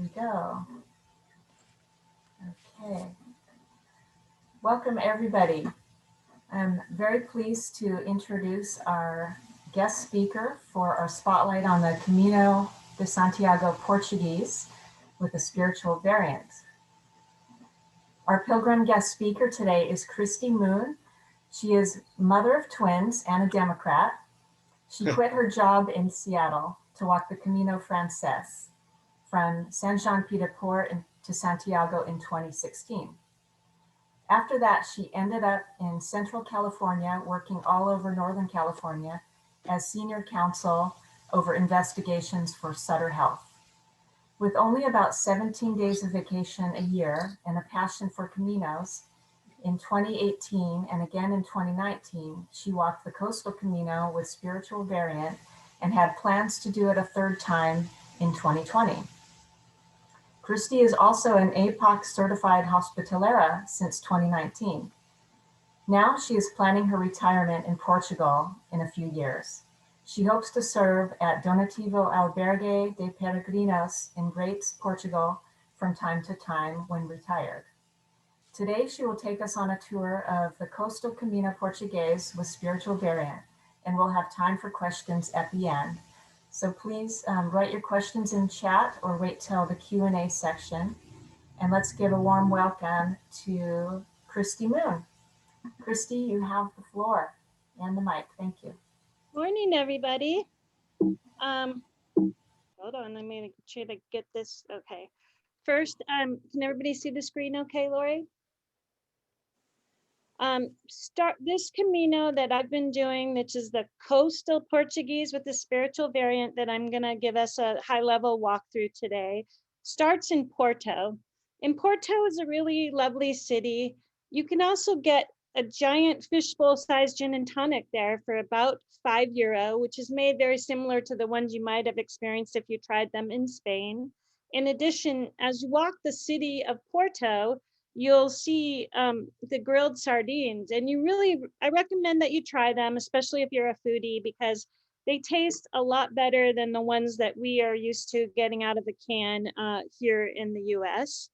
we go. Okay. Welcome, everybody. I'm very pleased to introduce our guest speaker for our spotlight on the Camino de Santiago Portugués with a spiritual variant. Our pilgrim guest speaker today is Christie Moon. She is mother of twins and a Democrat. She quit her job in Seattle to walk the Camino Frances from Saint-Jean-Pied-de-Port to Santiago in 2016. After that, she ended up in Central California, working all over Northern California as senior counsel over investigations for Sutter Health. With only about 17 days of vacation a year and a passion for Caminos, in 2018 and again in 2019, she walked the Coastal Camino with spiritual variant and had plans to do it a third time in 2020. Christie is also an APOC certified hospitalera since 2019. Now she is planning her retirement in Portugal in a few years. She hopes to serve at Donativo Albergue de Peregrinos in Grapes, Portugal from time to time when retired. Today, she will take us on a tour of the Coastal Camino Portugués with spiritual variant, and we'll have time for questions at the end. So please write your questions in chat or wait till the Q&A section. And let's give a warm welcome to Christie Moon. Christie, you have the floor and the mic. Thank you. Morning, everybody. Hold on, I'm gonna try to get this. Okay. First, can everybody see the screen okay, Laurie? Start this Camino that I've been doing, which is the Coastal Portuguese with the spiritual variant that I'm gonna give us a high-level walkthrough today, starts in Porto. And Porto is a really lovely city. You can also get a giant fishbowl-sized gin and tonic there for about €5, which is made very similar to the ones you might have experienced if you tried them in Spain. In addition, as you walk the city of Porto, you'll see the grilled sardines, and I recommend that you try them, especially if you're a foodie, because they taste a lot better than the ones that we are used to getting out of the can here in the US.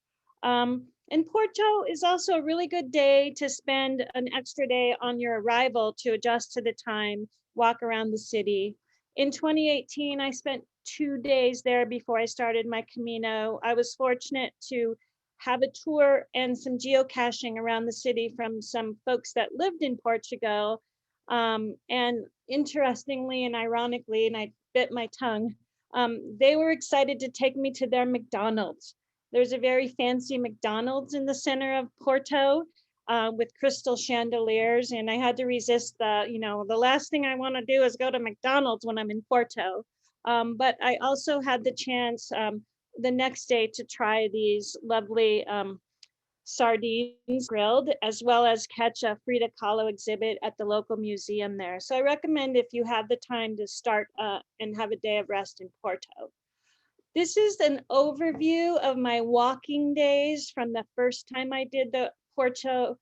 And Porto is also a really good day to spend an extra day on your arrival to adjust to the time, walk around the city. In 2018, I spent 2 days there before I started my Camino. I was fortunate to have a tour and some geocaching around the city from some folks that lived in Portugal. And interestingly and ironically, and I bit my tongue, they were excited to take me to their McDonald's. There's a very fancy McDonald's in the center of Porto with crystal chandeliers. And I had to resist the last thing I want to do is go to McDonald's when I'm in Porto. But I also had the chance the next day to try these lovely sardines grilled, as well as catch a Frida Kahlo exhibit at the local museum there. So I recommend if you have the time to start and have a day of rest in Porto. This is an overview of my walking days from the first time I did the Porto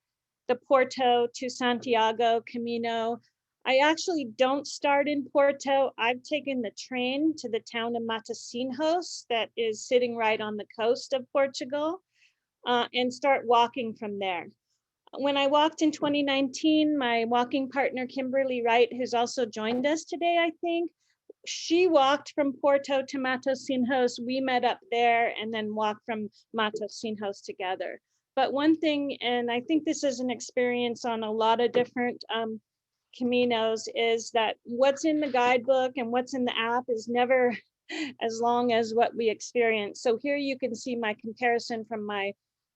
to Santiago Camino. I actually don't start in Porto. I've taken the train to the town of Matosinhos that is sitting right on the coast of Portugal and start walking from there. When I walked in 2019, my walking partner, Kimberly Wright, who's also joined us today, I think, she walked from Porto to Matosinhos. We met up there and then walked from Matosinhos together. But one thing, and I think this is an experience on a lot of different Caminos, is that what's in the guidebook and what's in the app is never as long as what we experience. So here you can see my comparison from my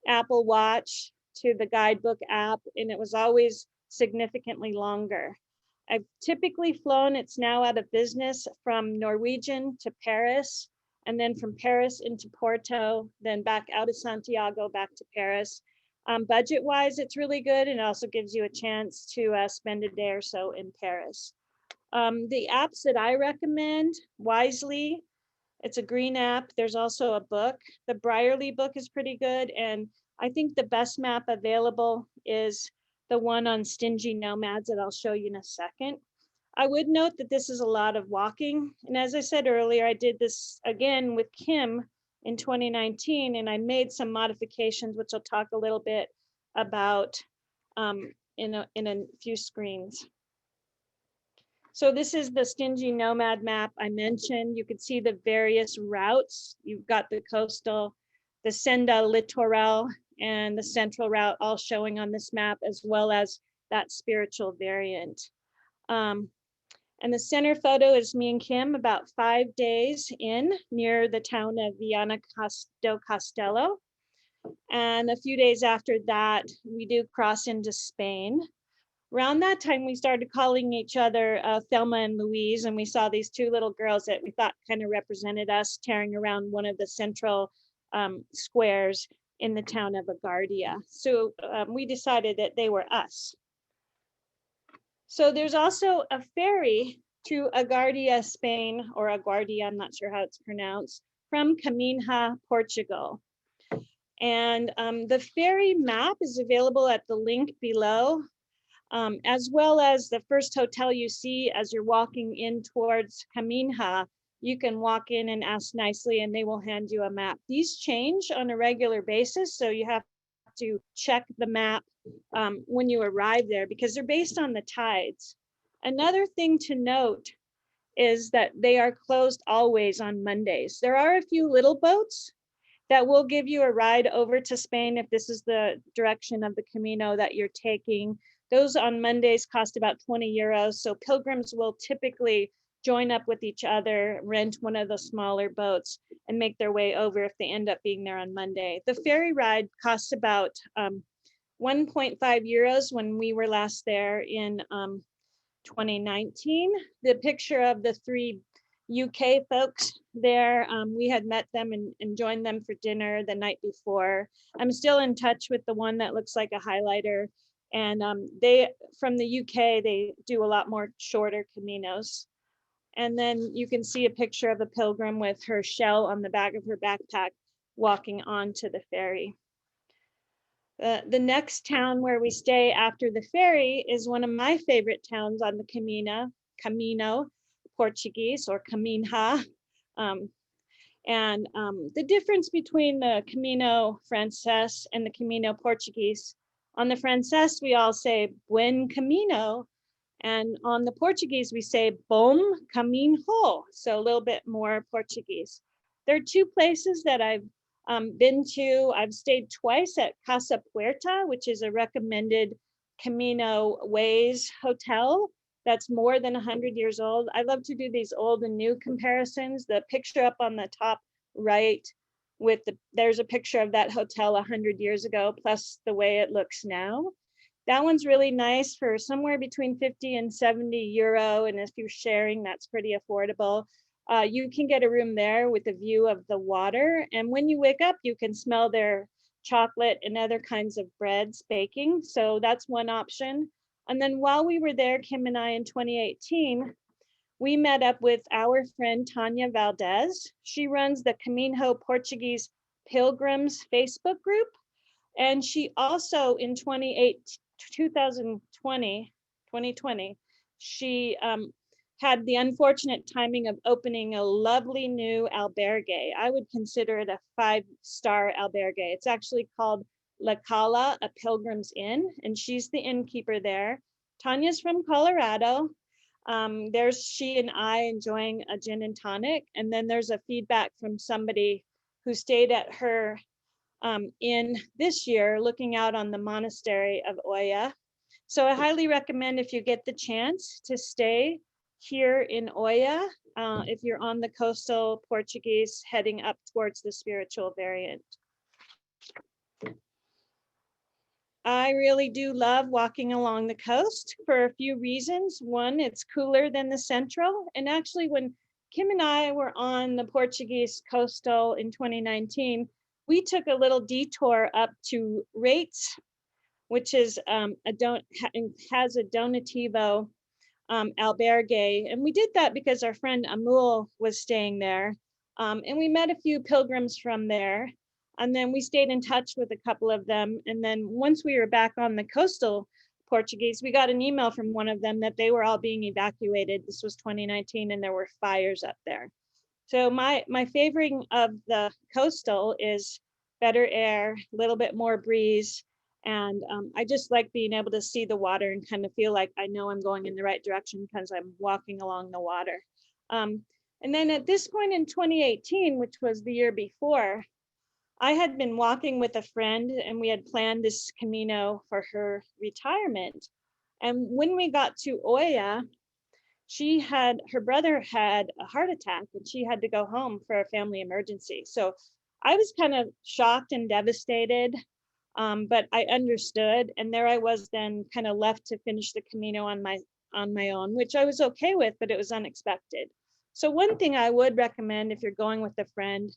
Apple Watch to the guidebook app, and it was always significantly longer. I've typically flown, it's now out of business, from Norwegian to Paris, and then from Paris into Porto, then back out of Santiago, back to Paris. Budget-wise, it's really good, and it also gives you a chance to spend a day or so in Paris. The apps that I recommend, Wisely, it's a green app. There's also a book. The Brierley book is pretty good, and I think the best map available is the one on Stingy Nomads that I'll show you in a second. I would note that this is a lot of walking. And as I said earlier, I did this again with Kim in 2019, and I made some modifications, which I'll talk a little bit about in a few screens. So this is the stingy Nomad map I mentioned. You can see the various routes. You've got the coastal, the Senda Littoral, and the central route all showing on this map, as well as that spiritual variant. And the center photo is me and Kim about 5 days in near the town of Viana do Castelo. And a few days after that, we do cross into Spain. Around that time, we started calling each other Thelma and Louise, and we saw these two little girls that we thought kind of represented us tearing around one of the central squares in the town of Guardia. So we decided that they were us. So there's also a ferry to Guardia Spain, or Guardia, I'm not sure how it's pronounced, from Camino, Portugal. And the ferry map is available at the link below, as well as the first hotel you see as you're walking in towards Camino. You can walk in and ask nicely and they will hand you a map. These change on a regular basis, so you have to check the map when you arrive there because they're based on the tides. Another thing to note is that they are closed always on Mondays. There are a few little boats that will give you a ride over to Spain if this is the direction of the Camino that you're taking. Those on Mondays cost about 20 euros. So pilgrims will typically join up with each other, rent one of the smaller boats and make their way over if they end up being there on Monday. The ferry ride costs about 1.5 euros when we were last there in 2019. The picture of the three UK folks there, we had met them and joined them for dinner the night before. I'm still in touch with the one that looks like a highlighter. And they, from the UK, they do a lot more shorter Caminos. And then you can see a picture of a pilgrim with her shell on the back of her backpack walking onto the ferry. The next town where we stay after the ferry is one of my favorite towns on the Camino Portugués, or Caminha. The difference between the Camino Francés and the Camino Portugués, on the Francés, we all say buen camino. And on the Portuguese, we say bom caminho. So a little bit more Portuguese. There are two places that I've been to. I've stayed twice at Casa Puerta, which is a recommended Camino Ways hotel that's more than 100 years old. I love to do these old and new comparisons. The picture up on the top right there's a picture of that hotel 100 years ago, plus the way it looks now. That one's really nice for somewhere between 50 and 70 euro. And if you're sharing, that's pretty affordable. You can get a room there with a view of the water. And when you wake up, you can smell their chocolate and other kinds of breads baking. So that's one option. And then while we were there, Kim and I in 2018, we met up with our friend Tanya Valdez. She runs the Camino Portugués Pilgrims Facebook group. And she also in 2020, she had the unfortunate timing of opening a lovely new albergue. I would consider it a 5-star albergue. It's actually called La Cala, a Pilgrim's Inn, and she's the innkeeper there. Tanya's from Colorado. There's she and I enjoying a gin and tonic. And then there's a feedback from somebody who stayed at her in this year, looking out on the monastery of Oia. So I highly recommend, if you get the chance, to stay here in Oia if you're on the coastal Portuguese heading up towards the spiritual variant. I really do love walking along the coast for a few reasons. One, it's cooler than the central. And actually, when Kim and I were on the Portuguese coastal in 2019, we took a little detour up to Rates, which is has a donativo albergue. And we did that because our friend Amul was staying there. And we met a few pilgrims from there. And then we stayed in touch with a couple of them. And then once we were back on the coastal Portuguese, we got an email from one of them that they were all being evacuated. This was 2019 and there were fires up there. So my favoring of the coastal is better air, a little bit more breeze, and I just like being able to see the water and kind of feel like I know I'm going in the right direction because I'm walking along the water. Um, and then at this point in 2018, which was the year before, I had been walking with a friend and we had planned this Camino for her retirement. And when we got to Oya, her brother had a heart attack and she had to go home for a family emergency. So I was kind of shocked and devastated, but I understood. And there I was then kind of left to finish the Camino on my own, which I was okay with, but it was unexpected. So one thing I would recommend if you're going with a friend,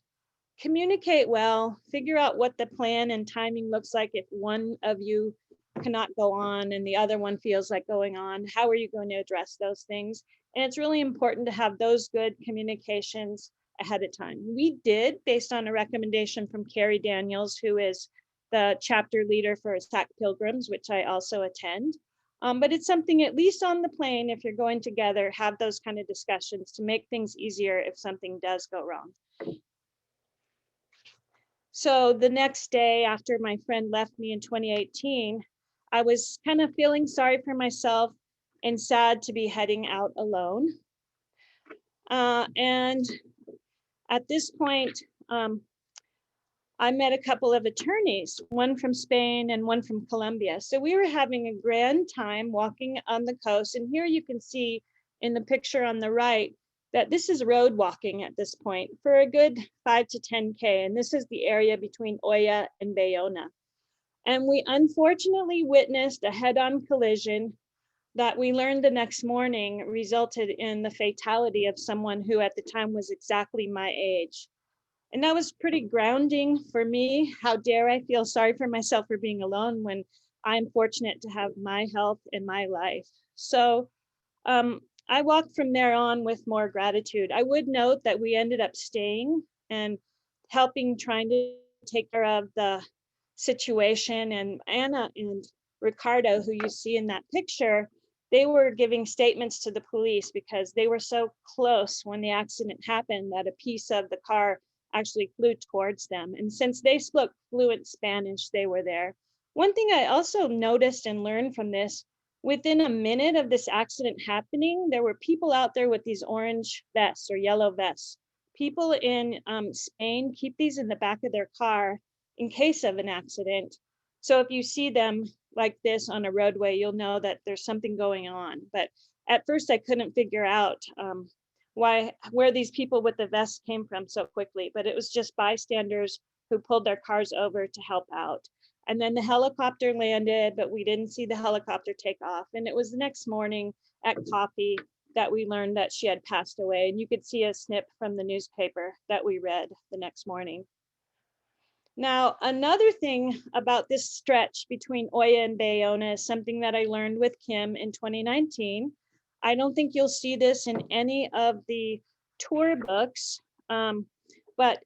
communicate well, figure out what the plan and timing looks like if one of you cannot go on and the other one feels like going on. How are you going to address those things? And it's really important to have those good communications ahead of time. We did, based on a recommendation from Carrie Daniels, who is the chapter leader for SAC Pilgrims, which I also attend. But it's something, at least on the plane, if you're going together, have those kind of discussions to make things easier if something does go wrong. So the next day after my friend left me in 2018, I was kind of feeling sorry for myself and sad to be heading out alone. And at this point, I met a couple of attorneys, one from Spain and one from Colombia. So we were having a grand time walking on the coast. And here you can see in the picture on the right that this is road walking at this point for a good 5 to 10K. And this is the area between Oya and Bayona. And we unfortunately witnessed a head-on collision that we learned the next morning resulted in the fatality of someone who at the time was exactly my age. And that was pretty grounding for me. How dare I feel sorry for myself for being alone when I'm fortunate to have my health in my life. So I walked from there on with more gratitude. I would note that we ended up staying and helping, trying to take care of the situation. And Anna and Ricardo, who you see in that picture, they were giving statements to the police because they were so close when the accident happened that a piece of the car actually flew towards them. And since they spoke fluent Spanish, they were there. One thing I also noticed and learned from this, within a minute of this accident happening, there were people out there with these orange vests or yellow vests. People in Spain keep these in the back of their car in case of an accident. So if you see them like this on a roadway, you'll know that there's something going on. But at first I couldn't figure out where these people with the vests came from so quickly, but it was just bystanders who pulled their cars over to help out. And then the helicopter landed, but we didn't see the helicopter take off. And it was the next morning at coffee that we learned that she had passed away. And you could see a snip from the newspaper that we read the next morning. Now, another thing about this stretch between Oya and Bayona is something that I learned with Kim in 2019. I don't think you'll see this in any of the tour books, but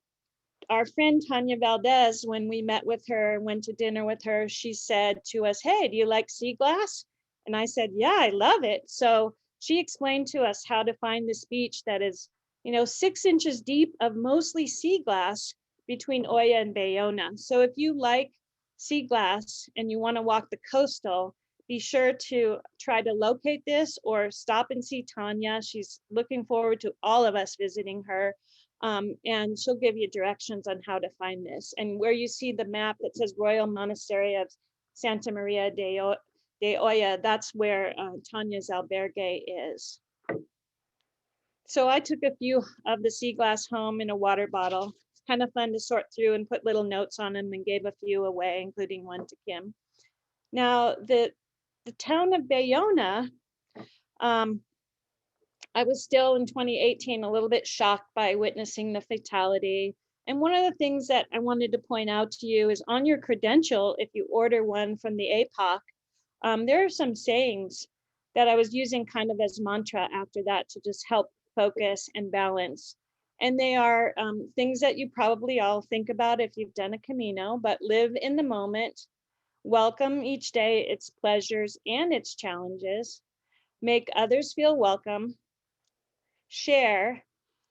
our friend Tanya Valdez, when we met with her, went to dinner with her, she said to us, "Hey, do you like sea glass?" And I said, "Yeah, I love it." So she explained to us how to find this beach that is, 6 inches deep of mostly sea glass between Oya and Bayona. So if you like sea glass and you want to walk the coastal, be sure to try to locate this or stop and see Tanya. She's looking forward to all of us visiting her. And she'll give you directions on how to find this. And where you see the map that says Royal Monastery of Santa Maria de Oya, that's where Tanya's albergue is. So I took a few of the sea glass home in a water bottle. It's kind of fun to sort through and put little notes on them, and gave a few away, including one to Kim. Now, the town of Bayona, I was still in 2018 a little bit shocked by witnessing the fatality. And one of the things that I wanted to point out to you is on your credential, if you order one from the APOC, there are some sayings that I was using kind of as mantra after that to just help focus and balance. And they are things that you probably all think about if you've done a Camino, but live in the moment, welcome each day, its pleasures and its challenges, make others feel welcome, share,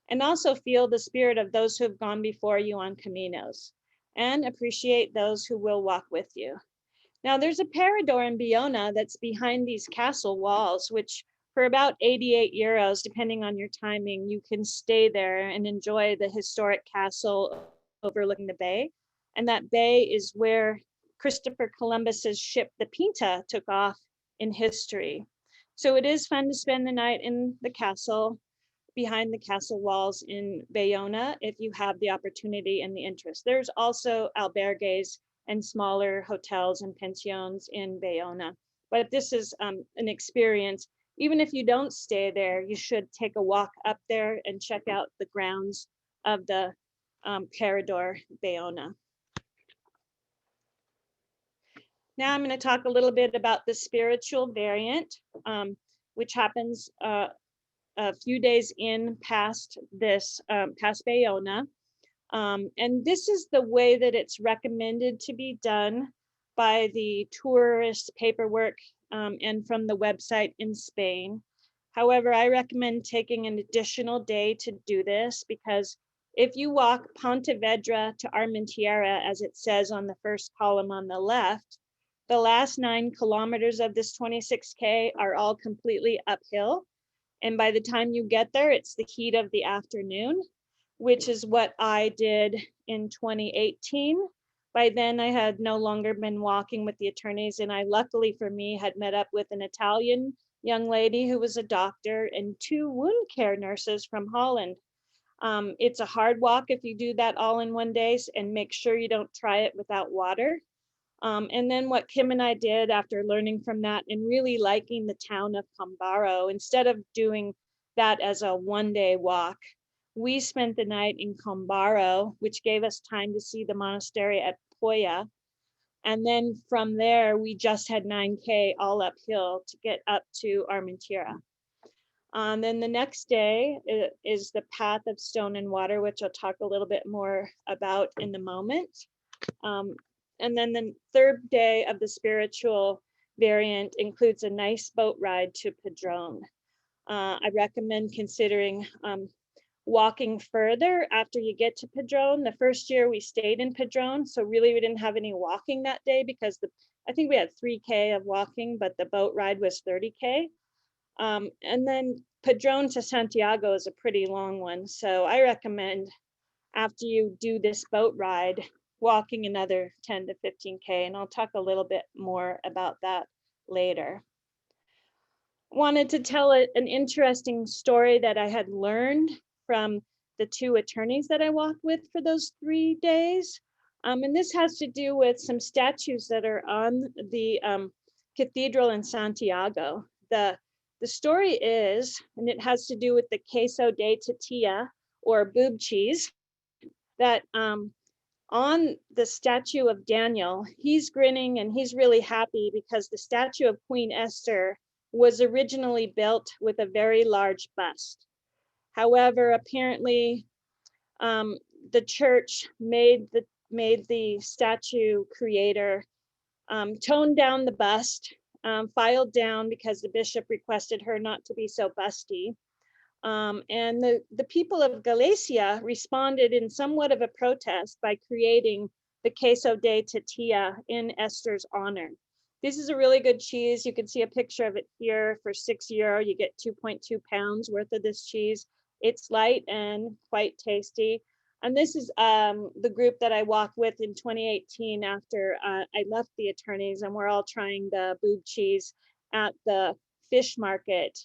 and also feel the spirit of those who have gone before you on Caminos, and appreciate those who will walk with you. Now, there's a parador in Bayona that's behind these castle walls, which for about 88 euros, depending on your timing, you can stay there and enjoy the historic castle overlooking the bay. And that bay is where Christopher Columbus's ship, the Pinta, took off in history. So it is fun to spend the night in the castle, behind the castle walls in Bayona, if you have the opportunity and the interest. There's also albergues and smaller hotels and pensions in Bayona. But this is an experience. Even if you don't stay there, you should take a walk up there and check out the grounds of the Parador Bayona. Now I'm going to talk a little bit about the spiritual variant, which happens a few days in past this, past Bayona. And this is the way that it's recommended to be done by the tourist paperwork and from the website in Spain. However, I recommend taking an additional day to do this, because if you walk Pontevedra to Armentiera, as it says on the first column on the left, the last 9 kilometers of this 26K are all completely uphill. And by the time you get there, it's the heat of the afternoon, which is what I did in 2018. By then, I had no longer been walking with the attorneys, and I, luckily for me, had met up with an Italian young lady who was a doctor and 2 wound care nurses from Holland. It's a hard walk if you do that all in one day, and make sure you don't try it without water. And then what Kim and I did after learning from that and really liking the town of Combaro, instead of doing that as a one-day walk, we spent the night in Combaro, which gave us time to see the monastery at Poya. And then from there, we just had 9K all uphill to get up to Armentiera. Then the next day is the Path of Stone and Water, which I'll talk a little bit more about in a moment. And then the third day of the spiritual variant includes a nice boat ride to Padrón. I recommend considering walking further after you get to Padrón. The first year we stayed in Padrón, so really we didn't have any walking that day, because I think we had 3K of walking, but the boat ride was 30K. And then Padrón to Santiago is a pretty long one, so I recommend after you do this boat ride, walking another 10 to 15K, and I'll talk a little bit more about that later. Wanted to tell an interesting story that I had learned from the 2 attorneys that I walked with for those 3 days. And this has to do with some statues that are on the cathedral in Santiago. The story is, and it has to do with the Queso de Tatia, or boob cheese, that on the statue of Daniel, he's grinning and he's really happy because the statue of Queen Esther was originally built with a very large bust. However, apparently the church made the statue creator tone down the bust, filed down because the bishop requested her not to be so busty. And the people of Galicia responded in somewhat of a protest by creating the Queso de Tatia in Esther's honor. This is a really good cheese. You can see a picture of it here. For €6, you get 2.2 pounds worth of this cheese. It's light and quite tasty. And this is the group that I walked with in 2018 after I left the attorneys, and we're all trying the boob cheese at the fish market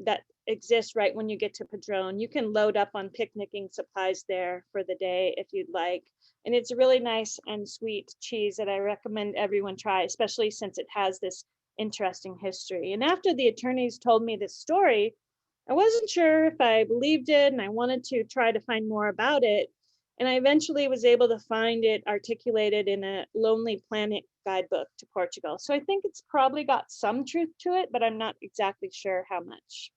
that exists right when you get to Padrón. You can load up on picnicking supplies there for the day if you'd like. And it's a really nice and sweet cheese that I recommend everyone try, especially since it has this interesting history. And after the attorneys told me this story, I wasn't sure if I believed it, and I wanted to try to find more about it. And I eventually was able to find it articulated in a Lonely Planet guidebook to Portugal. So I think it's probably got some truth to it, but I'm not exactly sure how much.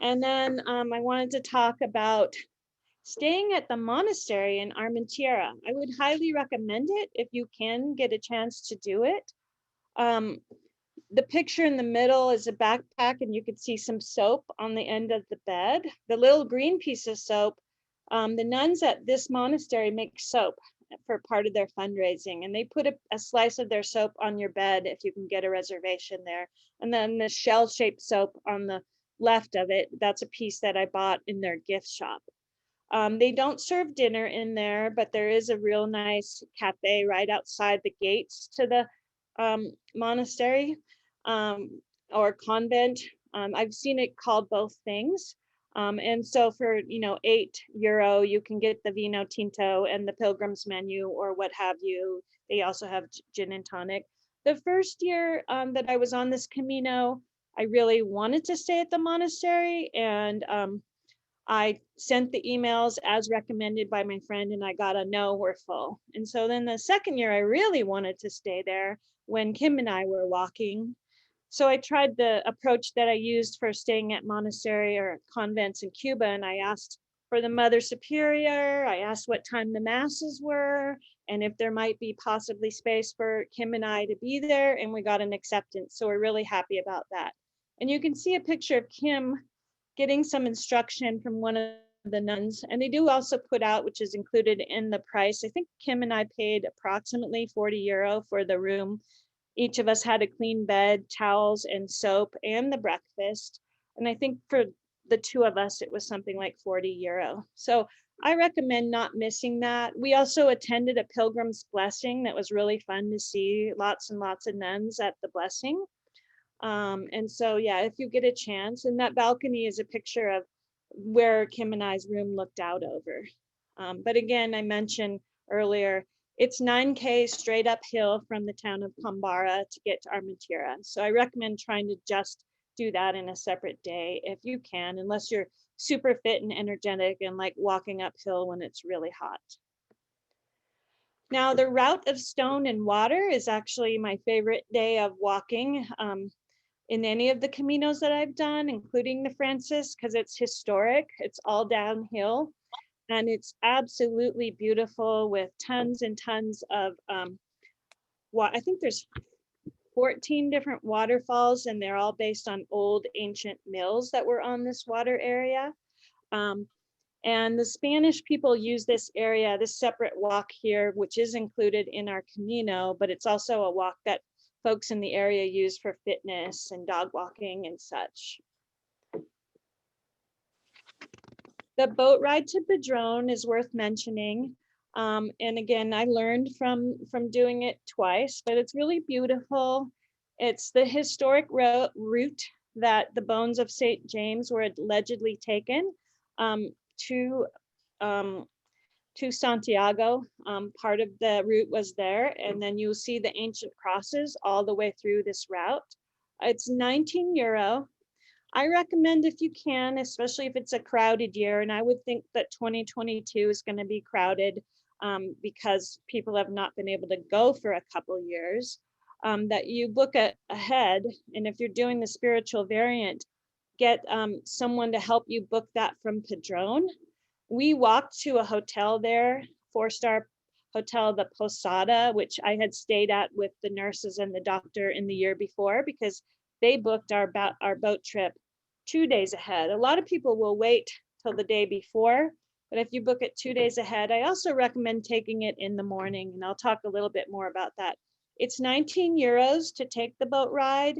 And then I wanted to talk about staying at the monastery in Armentiera. I would highly recommend it if you can get a chance to do it. the picture in the middle is a backpack, and you could see some soap on the end of the bed. The little green piece of soap, the nuns at this monastery make soap for part of their fundraising, and they put a slice of their soap on your bed if you can get a reservation there. And then the shell-shaped soap on the left of it, that's a piece that I bought in their gift shop. They don't serve dinner in there, but there is a real nice cafe right outside the gates to the monastery or convent. I've seen it called both things. And so for, €8, you can get the Vino Tinto and the Pilgrims menu or what have you. They also have gin and tonic. The first year that I was on this Camino, I really wanted to stay at the monastery, and I sent the emails as recommended by my friend, and I got a no, we're full. And so then the second year I really wanted to stay there when Kim and I were walking. So I tried the approach that I used for staying at monastery or convents in Cuba, and I asked for the Mother Superior. I asked what time the masses were and if there might be possibly space for Kim and I to be there, and we got an acceptance. So we're really happy about that. And you can see a picture of Kim getting some instruction from one of the nuns. And they do also put out, which is included in the price, I think Kim and I paid approximately €40 for the room. Each of us had a clean bed, towels, and soap, and the breakfast. And I think for the two of us, it was something like €40. So I recommend not missing that. We also attended a Pilgrim's blessing that was really fun to see. Lots and lots of nuns at the blessing. And so, yeah, if you get a chance, and that balcony is a picture of where Kim and I's room looked out over. But again, I mentioned earlier, it's 9K straight uphill from the town of Pambara to get to Armatura. So I recommend trying to just do that in a separate day if you can, unless you're super fit and energetic and like walking uphill when it's really hot. Now, the route of stone and water is actually my favorite day of walking. In any of the Caminos that I've done, including the Francis, because it's historic, it's all downhill, and it's absolutely beautiful with tons and tons of, I think there's 14 different waterfalls, and they're all based on old ancient mills that were on this water area. And the Spanish people use this area, this separate walk here, which is included in our Camino, but it's also a walk that folks in the area use for fitness and dog walking and such. The boat ride to Padrón is worth mentioning. And again, I learned from doing it twice, but it's really beautiful. It's the historic route that the bones of St. James were allegedly taken to Santiago. Part of the route was there, and then you'll see the ancient crosses all the way through this route. It's €19. I recommend if you can, especially if it's a crowded year, and I would think that 2022 is going to be crowded because people have not been able to go for a couple years, that you book ahead, and if you're doing the spiritual variant, get someone to help you book that from Padrón. We walked to a hotel there, 4-star hotel, the Posada, which I had stayed at with the nurses and the doctor in the year before, because they booked our boat trip 2 days ahead. A lot of people will wait till the day before, but if you book it 2 days ahead, I also recommend taking it in the morning, and I'll talk a little bit more about that. It's €19 to take the boat ride,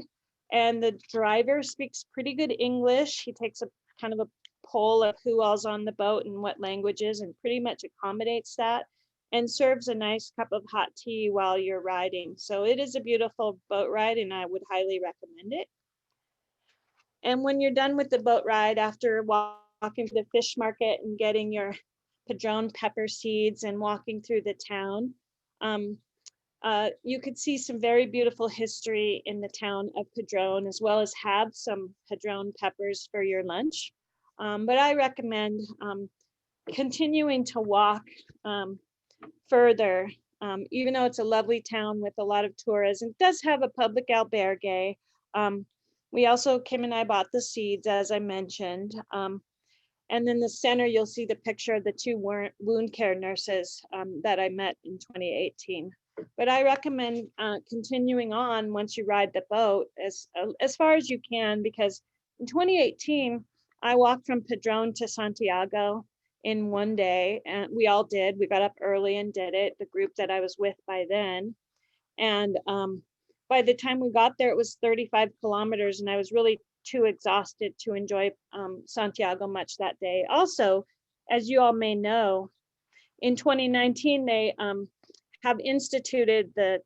and the driver speaks pretty good English. He takes a kind of a poll of who all's on the boat and what languages, and pretty much accommodates that, and serves a nice cup of hot tea while you're riding. So it is a beautiful boat ride, and I would highly recommend it. And when you're done with the boat ride, after walking to the fish market and getting your padrón pepper seeds and walking through the town, you could see some very beautiful history in the town of Padrón, as well as have some padrón peppers for your lunch. But I recommend continuing to walk further, even though it's a lovely town with a lot of tourists. It does have a public albergue. We also, Kim and I bought the seeds, as I mentioned. And in the center, you'll see the picture of the two wound care nurses that I met in 2018. but I recommend continuing on once you ride the boat as far as you can, because in 2018, I walked from Padrón to Santiago in one day, and we all did. We got up early and did it, the group that I was with by then. And by the time we got there, it was 35 kilometers, and I was really too exhausted to enjoy Santiago much that day. Also, as you all may know, in 2019, they have instituted the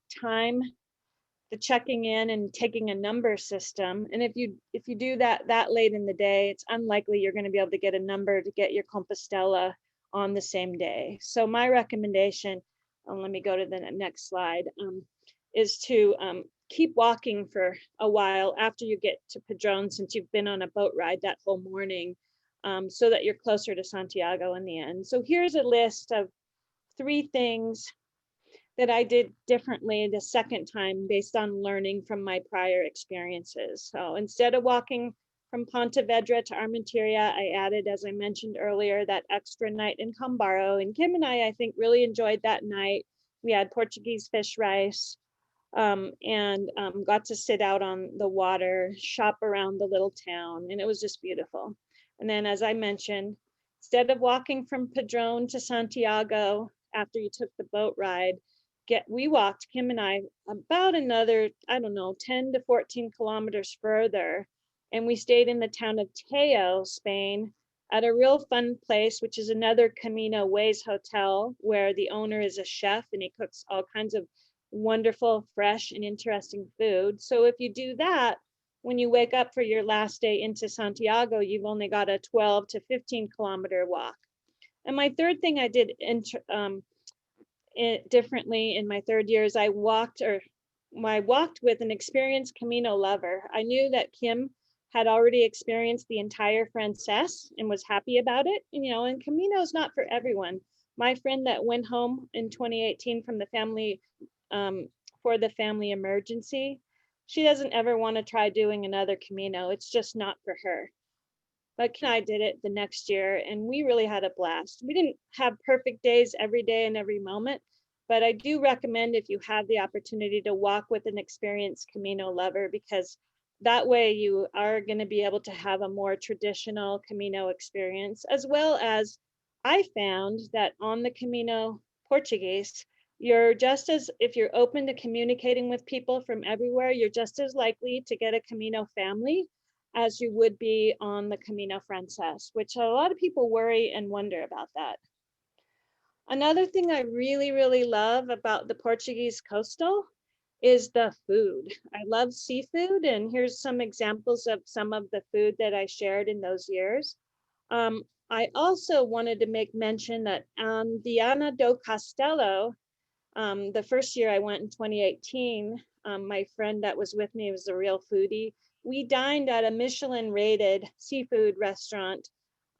checking in and taking a number system. And if you do that late in the day, it's unlikely you're going to be able to get a number to get your Compostela on the same day. So my recommendation, let me go to the next slide, is to keep walking for a while after you get to Padrón, since you've been on a boat ride that whole morning, so that you're closer to Santiago in the end. So here's a list of 3 things that I did differently the second time based on learning from my prior experiences. So instead of walking from Pontevedra to Armatura, I added, as I mentioned earlier, that extra night in Cambaro. And Kim and I think, really enjoyed that night. We had Portuguese fish rice, and got to sit out on the water, shop around the little town, and it was just beautiful. And then, as I mentioned, instead of walking from Padrón to Santiago after you took the boat ride, we walked, Kim and I, about another, I don't know, 10 to 14 kilometers further. And we stayed in the town of Teo, Spain, at a real fun place, which is another Camino Ways hotel, where the owner is a chef and he cooks all kinds of wonderful, fresh, and interesting food. So if you do that, when you wake up for your last day into Santiago, you've only got a 12 to 15 kilometer walk. And my third thing I did differently in my third year is I walked with an experienced Camino lover. I knew that Kim had already experienced the entire Frances and was happy about it. And Camino is not for everyone. My friend that went home in 2018 from the family, for the family emergency, she doesn't ever want to try doing another Camino. It's just not for her. But Kim and I did it the next year, and we really had a blast. We didn't have perfect days every day and every moment, but I do recommend, if you have the opportunity, to walk with an experienced Camino lover, because that way you are going to be able to have a more traditional Camino experience, as well as I found that on the Camino Portugués, if you're open to communicating with people from everywhere, you're just as likely to get a Camino family as you would be on the Camino Frances, which a lot of people worry and wonder about that. Another thing I really, really love about the Portuguese coastal is the food. I love seafood, and here's some examples of some of the food that I shared in those years. I also wanted to make mention that on Viana do Castelo, the first year I went in 2018, my friend that was with me was a real foodie. We dined at a Michelin rated seafood restaurant.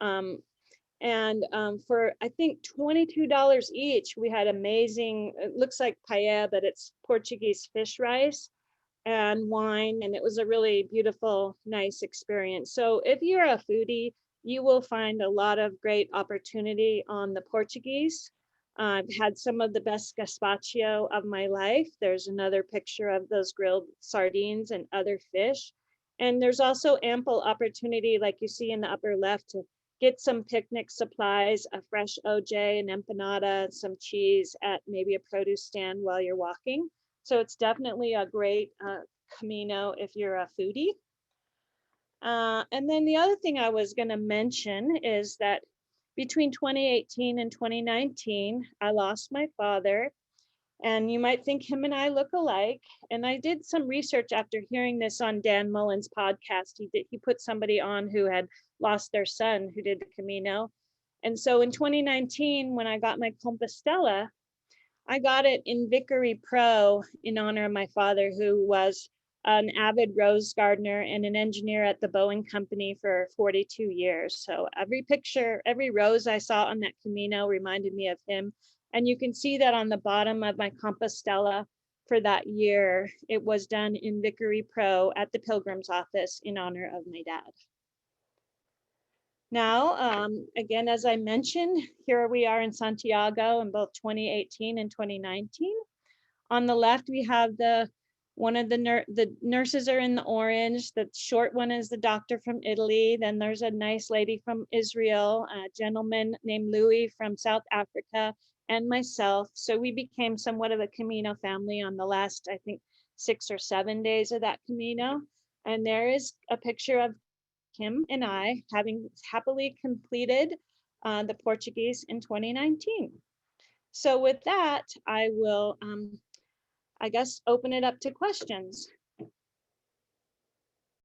And for, I think, $22 each, we had amazing, it looks like paella, but it's Portuguese fish rice and wine. And it was a really beautiful, nice experience. So if you're a foodie, you will find a lot of great opportunity on the Portuguese. I've had some of the best gazpacho of my life. There's another picture of those grilled sardines and other fish. And there's also ample opportunity, like you see in the upper left, to get some picnic supplies, a fresh OJ, an empanada, some cheese at maybe a produce stand while you're walking. So it's definitely a great Camino if you're a foodie. And then the other thing I was going to mention is that between 2018 and 2019, I lost my father. And you might think him and I look alike. And I did some research after hearing this on Dan Mullen's podcast. He put somebody on who had lost their son who did the Camino. And so in 2019, when I got my Compostela, I got it in Vickery Pro in honor of my father, who was an avid rose gardener and an engineer at the Boeing company for 42 years. So every picture, every rose I saw on that Camino reminded me of him. And you can see that on the bottom of my Compostela for that year. It was done in Vickery Pro at the Pilgrims office in honor of my dad. Now, again, as I mentioned, here we are in Santiago in both 2018 and 2019. On the left, we have one of the nurses are in the orange. The short one is the doctor from Italy. Then there's a nice lady from Israel, a gentleman named Louis from South Africa, and myself. So we became somewhat of a Camino family on the last, I think, 6 or 7 days of that Camino. And there is a picture of Kim and I having happily completed the Portuguese in 2019. So with that, I will, I guess, open it up to questions.